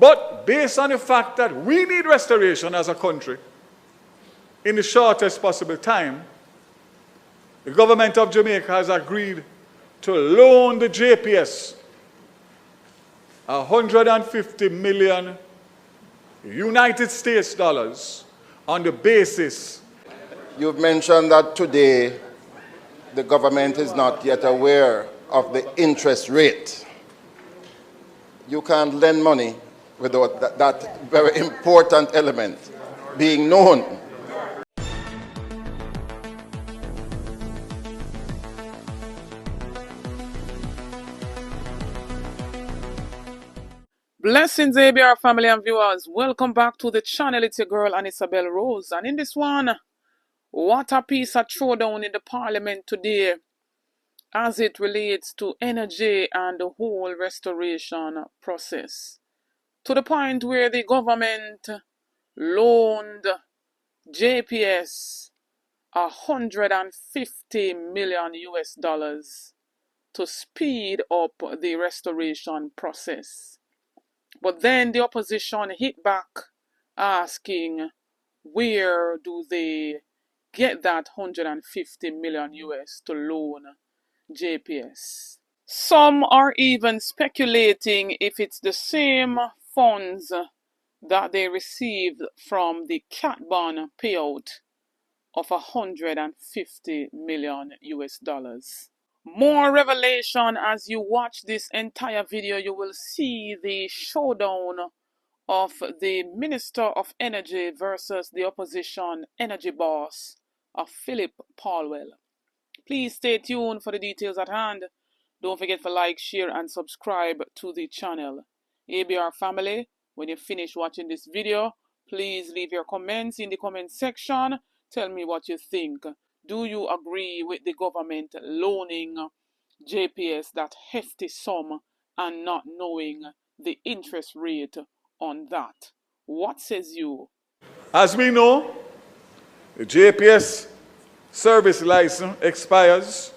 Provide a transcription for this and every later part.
But based on the fact that we need restoration as a country in the shortest possible time, the government of Jamaica has agreed to loan the JPS $150 million United States dollars on the basis. You've mentioned that today the government is not yet aware of the interest rate. You can't lend money without that very important element being known. Blessings, ABR family and viewers. Welcome back to the channel. It's your girl, Isabel Rose. And in this one, what a piece of throwdown in the Parliament today as it relates to energy and the whole restoration process. To the point where the government loaned JPS $150 million US to speed up the restoration process. But then the opposition hit back asking, where do they get that $150 million US to loan JPS? Some are even speculating if it's the same funds that they received from the cat bond payout of $150 million US. More revelation as you watch this entire video. You will see the showdown of the Minister of Energy versus the opposition energy boss of Philip Paulwell. Please stay tuned for the details at hand. Don't forget to like, share and subscribe to the channel. ABR family, when you finish watching this video, please leave your comments in the comment section. Tell me what you think. Do you agree with the government loaning JPS that hefty sum and not knowing the interest rate on that? What says you? As we know, the JPS service license expires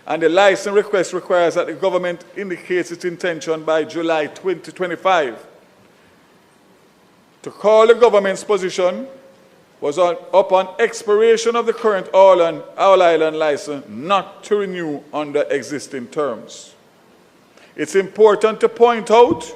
and the license request requires that the government indicates its intention by July 2025. To call the government's position was upon expiration of the current All Island license not to renew under existing terms. It's important to point out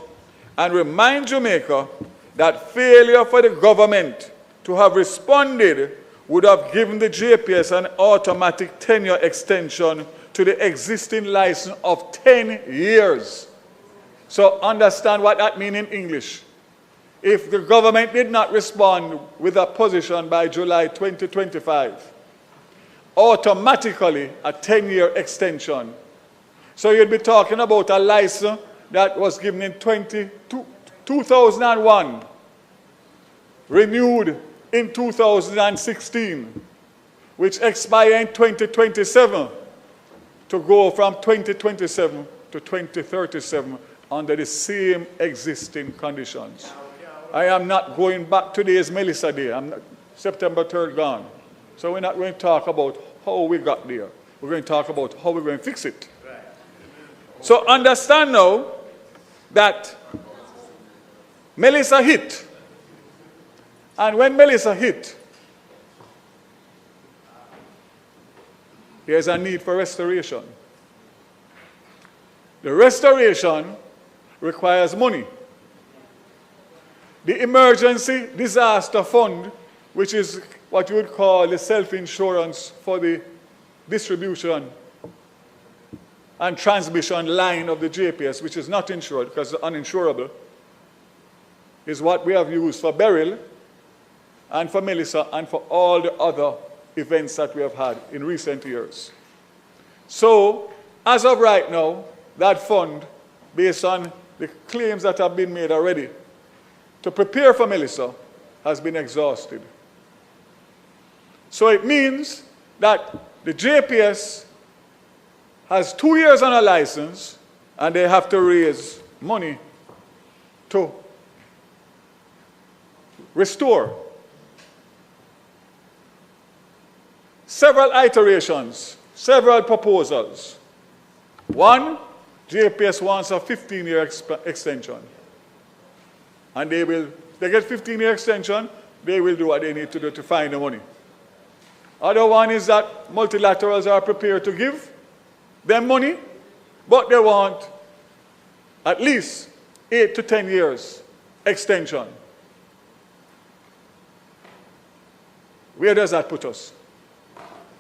and remind Jamaica that failure for the government to have responded would have given the JPS an automatic 10-year extension to the existing license of 10 years. So understand what that means in English. If the government did not respond with a position by July 2025, automatically a 10-year extension. So you'd be talking about a license that was given in 2001, renewed in 2016, which expired in 2027, to go from 2027 to 2037 under the same existing conditions. I am not going back. Today is Melissa Day. September 3rd gone. So we're not going to talk about how we got there. We're going to talk about how we're going to fix it. So understand now that Melissa hit. And when Melissa hit, there's a need for restoration. The restoration requires money. The Emergency Disaster Fund, which is what you would call the self-insurance for the distribution and transmission line of the JPS, which is not insured because it's uninsurable, is what we have used for Beryl and for Melissa and for all the other events that we have had in recent years. So, as of right now, that fund, based on the claims that have been made already, to prepare for Melissa, has been exhausted. So it means that the JPS has 2 years on a license and they have to raise money to restore. Several iterations, several proposals. One, JPS wants a 15-year extension. And they get 15-year extension, they will do what they need to do to find the money. Other one is that multilaterals are prepared to give them money, but they want at least 8 to 10 years extension. Where does that put us?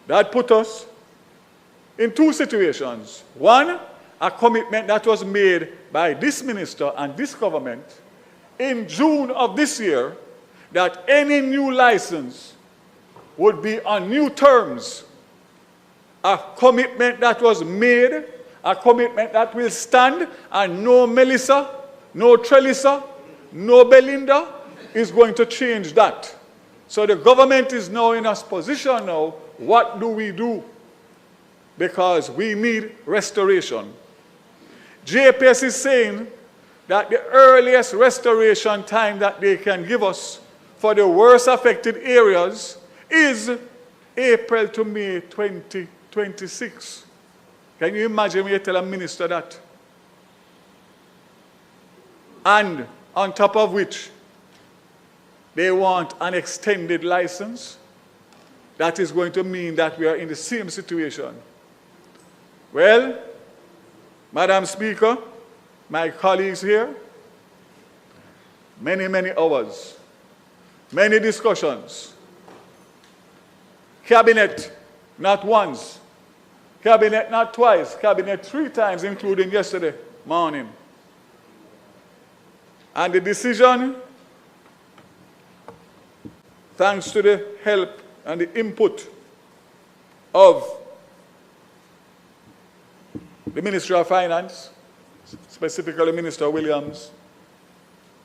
That put us in two situations. One, a commitment that was made by this minister and this government in June of this year that any new license would be on new terms. A commitment that was made, a commitment that will stand, and no Melissa, no Trelisa, no Belinda is going to change that. So the government is now in a position now, what do we do? Because we need restoration. JPS is saying that the earliest restoration time that they can give us for the worst affected areas is April to May 2026. Can you imagine when you tell a minister that? And on top of which, they want an extended license. That is going to mean that we are in the same situation. Well, Madam Speaker, my colleagues here, many hours, many discussions. Cabinet, not once. Cabinet, not twice. Cabinet 3 times, including yesterday morning. And the decision, thanks to the help and the input of the Ministry of Finance, specifically Minister Williams,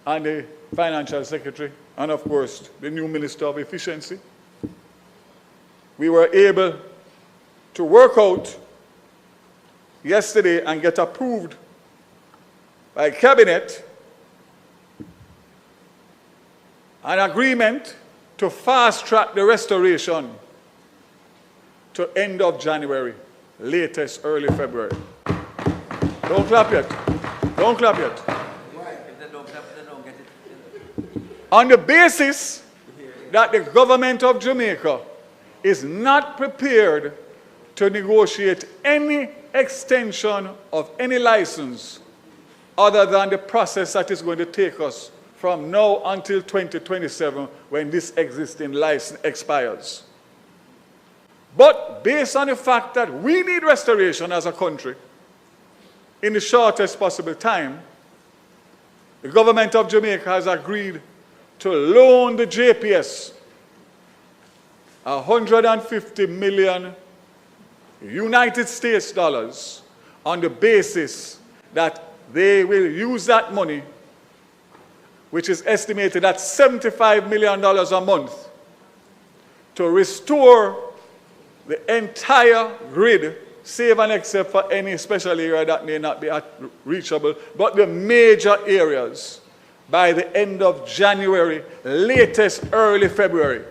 and the Financial Secretary, and of course, the new Minister of Efficiency, we were able to work out yesterday and get approved by Cabinet an agreement to fast-track the restoration to end of January, latest early February. Don't clap yet. Don't clap yet. If they don't clap, they don't get it. On the basis that the government of Jamaica is not prepared to negotiate any extension of any license other than the process that is going to take us from now until 2027 when this existing license expires. But based on the fact that we need restoration as a country in the shortest possible time, the government of Jamaica has agreed to loan the JPS 150 million United States dollars on the basis that they will use that money, which is estimated at $75 million a month, to restore the entire grid, save and except for any special area that may not be reachable, but the major areas by the end of January, latest early February.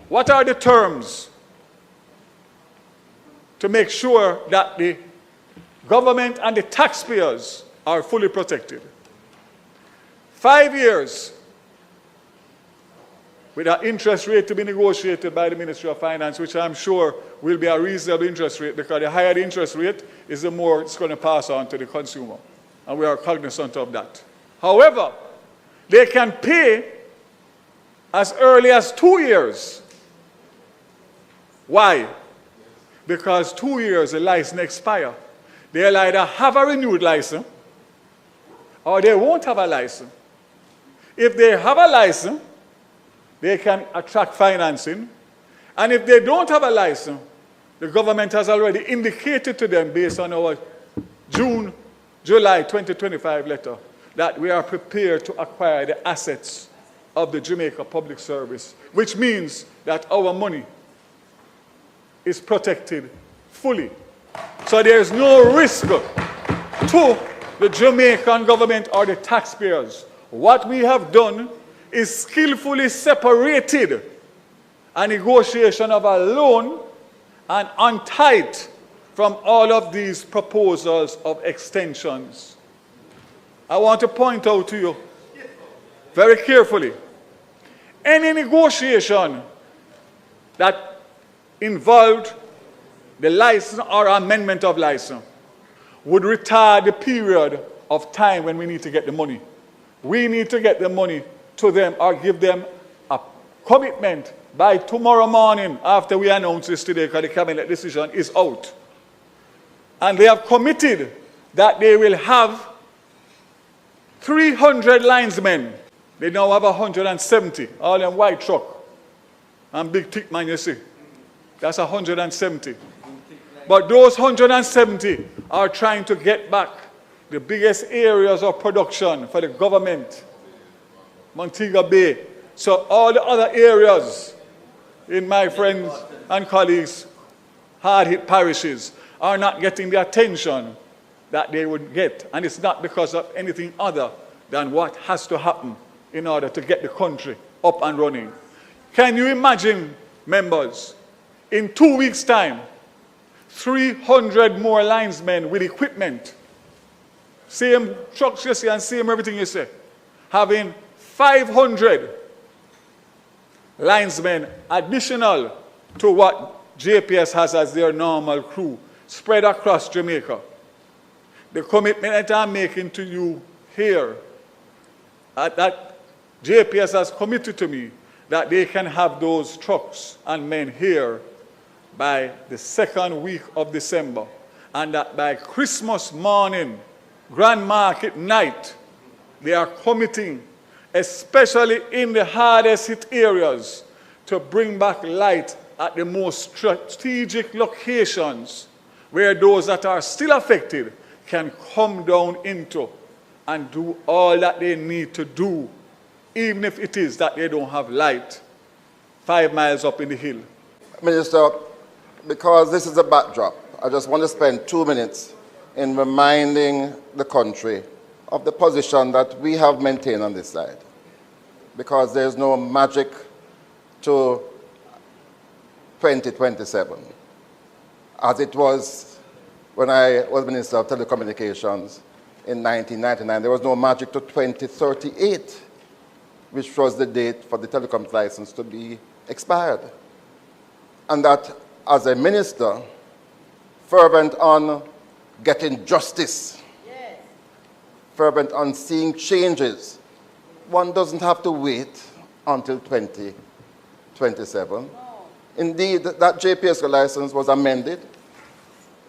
What are the terms to make sure that the government and the taxpayers are fully protected? 5 years with an interest rate to be negotiated by the Ministry of Finance, which I'm sure will be a reasonable interest rate, because the higher the interest rate is the more it's going to pass on to the consumer. And we are cognizant of that. However, they can pay as early as 2 years. Why? Because 2 years the license expires. They'll either have a renewed license or they won't have a license. If they have a license, they can attract financing. And if they don't have a license, the government has already indicated to them, based on our July 2025 letter, that we are prepared to acquire the assets of the Jamaica Public Service, which means that our money is protected fully. So there is no risk to the Jamaican government or the taxpayers. What we have done is skillfully separated a negotiation of a loan and untied from all of these proposals of extensions. I want to point out to you very carefully. Any negotiation that involved the license or amendment of license would retard the period of time when we need to get the money. We need to get the money to them or give them a commitment by tomorrow morning after we announce this today, because the cabinet decision is out. And they have committed that they will have 300 linesmen. They now have 170, all in white truck. And big thick man, you see. That's 170. But those 170 are trying to get back the biggest areas of production for the government, Montego Bay. So all the other areas in my friends and colleagues, hard-hit parishes, are not getting the attention that they would get. And it's not because of anything other than what has to happen in order to get the country up and running. Can you imagine, members, in 2 weeks' time, 300 more linesmen with equipment, same trucks you see and same everything you see, having 500 linesmen additional to what JPS has as their normal crew, spread across Jamaica. The commitment that I'm making to you here, that JPS has committed to me, that they can have those trucks and men here by the second week of December, and that by Christmas morning, Grand Market night, they are committing, especially in the hardest hit areas, to bring back light at the most strategic locations where those that are still affected can come down into and do all that they need to do, even if it is that they don't have light 5 miles up in the hill. Minister, because this is a backdrop, I just want to spend 2 minutes in reminding the country of the position that we have maintained on this side. Because there's no magic to 2027, as it was when I was Minister of Telecommunications in 1999. There was no magic to 2038, which was the date for the telecom license to be expired. And that, as a minister, fervent on getting justice, yes, fervent on seeing changes, one doesn't have to wait until 2027. No. Indeed, that JPS license was amended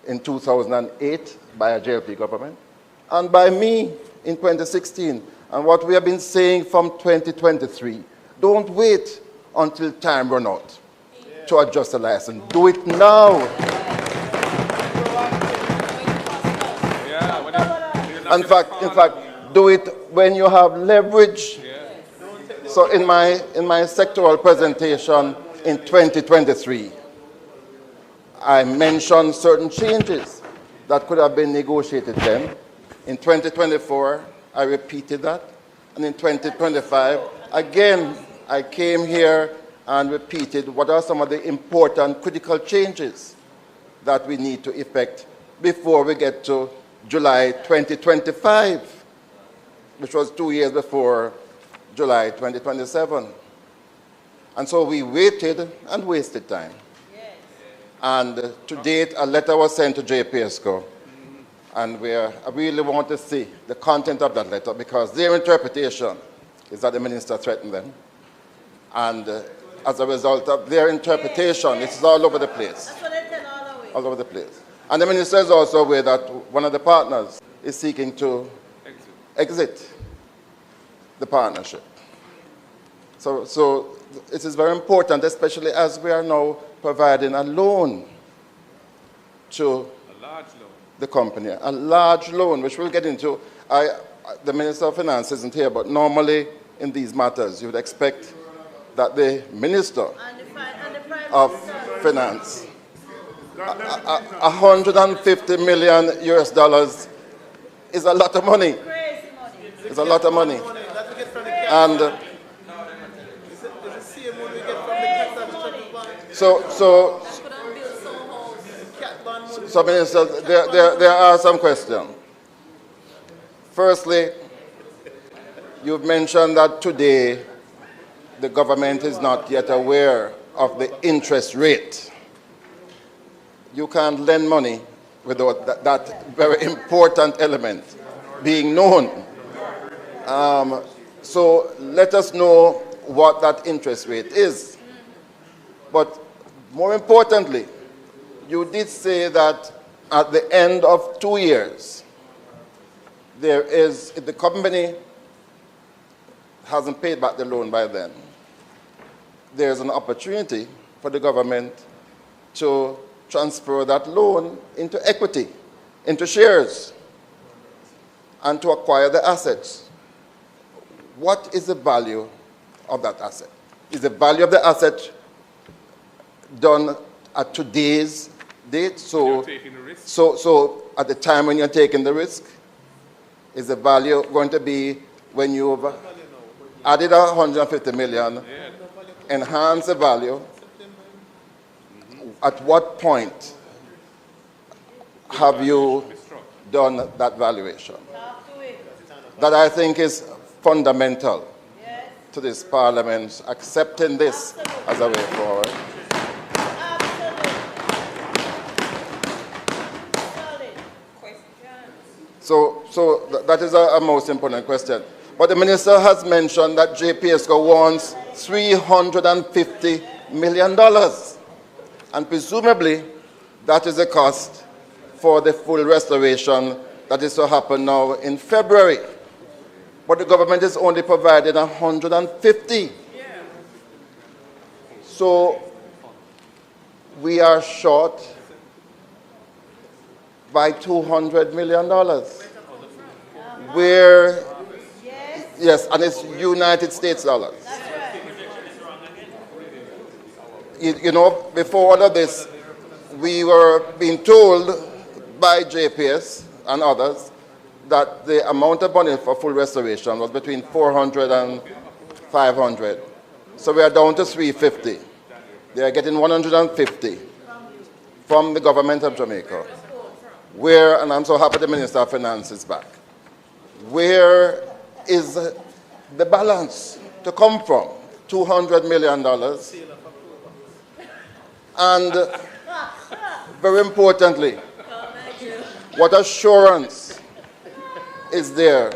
in 2008 by a JLP government and by me in 2016. And what we have been saying from 2023, don't wait until time runs out to adjust the license. Do it now. In fact, do it when you have leverage. So in my sectoral presentation in 2023, I mentioned certain changes that could have been negotiated then. In 2024, I repeated that. And in 2025, again, I came here and repeated what are some of the important critical changes that we need to effect before we get to July 2025, which was 2 years before July 2027. And so we waited and wasted time. Yes. And to date, a letter was sent to JPS, and I really want to see the content of that letter, because their interpretation is that the minister threatened them. And as a result of their interpretation, it's all over the place. That's what they tell all over the place. And the minister is also aware that one of the partners is seeking to exit the partnership. So it is very important, especially as we are now providing a loan to the company, a large loan, which we'll get into. The Minister of Finance isn't here, but normally in these matters, you would expect that the Minister of Finance, $150 million US is a lot of money. It's a lot of money. And so Minister, there are some questions. Firstly, You've mentioned that today the government is not yet aware of the interest rate. You can't lend money without that very important element being known. So let us know what that interest rate is. But more importantly, you did say that at the end of 2 years, if the company hasn't paid back the loan by then, there's an opportunity for the government to transfer that loan into equity, into shares, and to acquire the assets. What is the value of that asset? Is the value of the asset done at today's date? So at the time when you're taking the risk, is the value going to be when you've added 150 million, enhance the value? At what point have you done that valuation? That I think is fundamental to this Parliament accepting this as a way forward. So that is a most important question. But the Minister has mentioned that JPS wants $350 million. And presumably, that is the cost for the full restoration that is to happen now in February. But the government is only providing 150. So we are short by $200 million. Where, yes, and it's United States dollars. You know, before all of this, we were being told by JPS and others that the amount of money for full restoration was between 400 and 500. So we are down to 350. They are getting 150 from the government of Jamaica. Where, and I'm so happy the Minister of Finance is back, where is the balance to come from? $200 million. And very importantly, what assurance is there,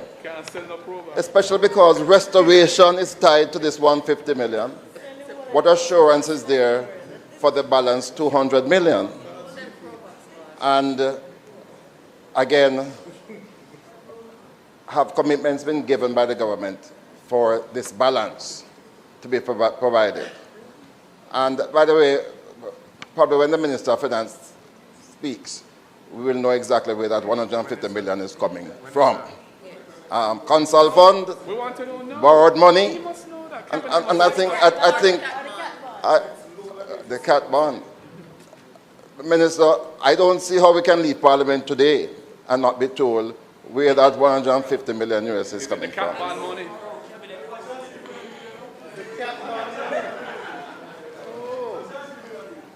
especially because restoration is tied to this 150 million, what assurance is there for the balance 200 million? And again, have commitments been given by the government for this balance to be provided? And by the way, probably when the Minister of Finance speaks, we will know exactly where that 150 million is coming from. Council fund, borrowed money, and I think the cat bond. Minister, I don't see how we can leave Parliament today and not be told where that 150 million US is coming from.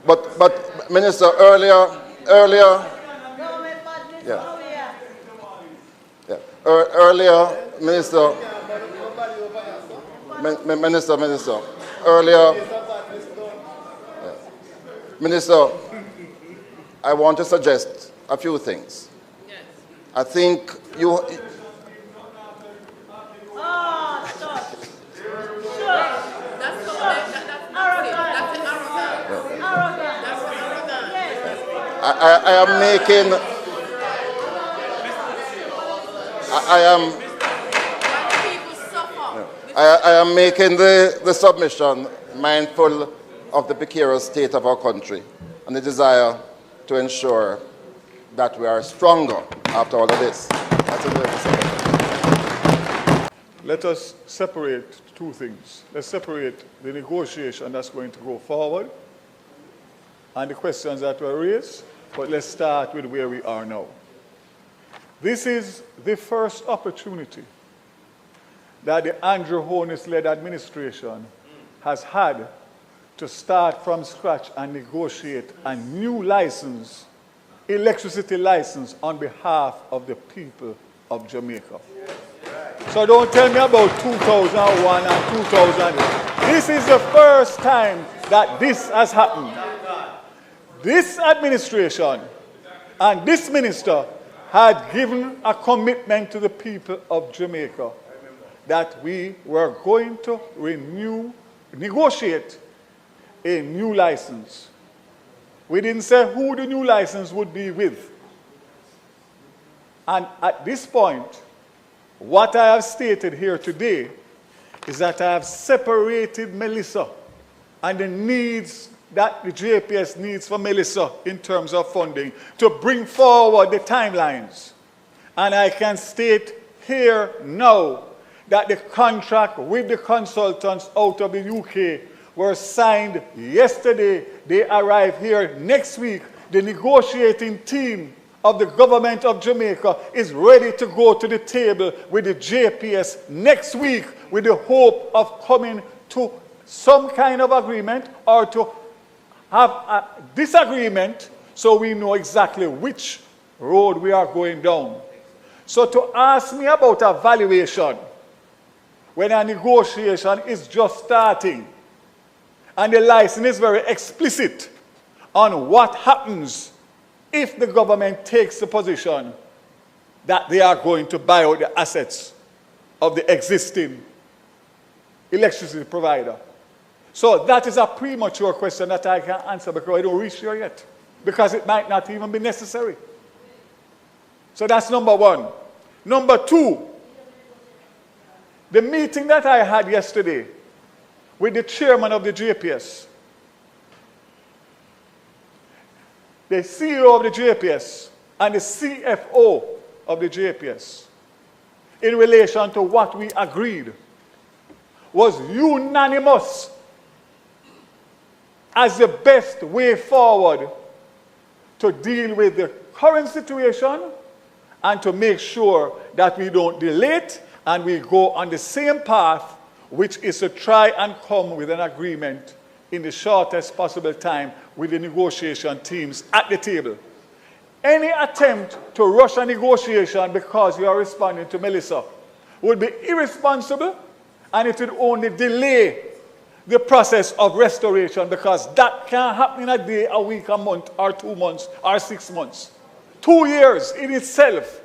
But Minister, earlier, earlier, Minister, Minister, I want to suggest a few things. I think you. I am making. I am making the submission mindful of the precarious state of our country and the desire to ensure that we are stronger after all of this. Let us separate two things. Let's separate the negotiation that's going to go forward and the questions that were raised, but let's start with where we are now. This is the first opportunity that the Anju Oates-led administration has had to start from scratch and negotiate a new license, electricity license, on behalf of the people of Jamaica. So don't tell me about 2001 and 2000. This is the first time that this has happened. This administration and this minister had given a commitment to the people of Jamaica that we were going to negotiate a new license. We didn't say who the new license would be with. And at this point, what I have stated here today is that I have separated Melissa and the needs that the JPS needs for Melissa in terms of funding to bring forward the timelines. And I can state here now that the contract with the consultants out of the UK were signed yesterday. They arrive here next week. The negotiating team of the government of Jamaica is ready to go to the table with the JPS next week with the hope of coming to some kind of agreement or to have a disagreement so we know exactly which road we are going down. So to ask me about a valuation when a negotiation is just starting and the license is very explicit on what happens if the government takes the position that they are going to buy out the assets of the existing electricity provider. So that is a premature question that I can't answer because I don't reach here yet. Because it might not even be necessary. So that's number one. Number two, the meeting that I had yesterday with the chairman of the JPS, the CEO of the JPS, and the CFO of the JPS, in relation to what we agreed, was unanimous as the best way forward to deal with the current situation and to make sure that we don't delay it and we go on the same path, which is to try and come with an agreement in the shortest possible time with the negotiation teams at the table. Any attempt to rush a negotiation because you are responding to Melissa would be irresponsible, and it would only delay the process of restoration, because that can't happen in a day, a week, a month, or 2 months, or 6 months. 2 years in itself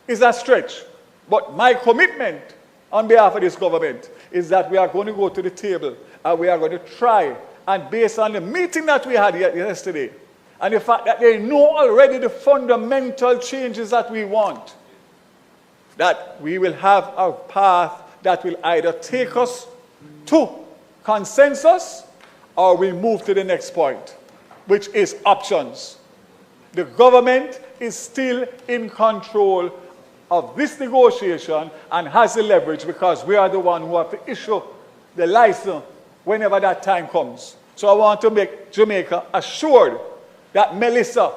is a stretch. But my commitment on behalf of this government is that we are going to go to the table and we are going to try, and based on the meeting that we had yesterday, and the fact that they know already the fundamental changes that we want, that we will have a path that will either take us to consensus or we move to the next point, which is options. The government is still in control of this negotiation and has the leverage because we are the one who have to issue the license whenever that time comes. So I want to make Jamaica assured that Melissa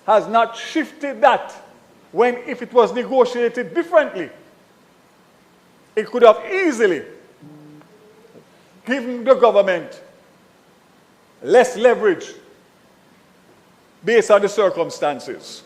has not shifted that when, if it was negotiated differently, it could have easily given the government less leverage based on the circumstances.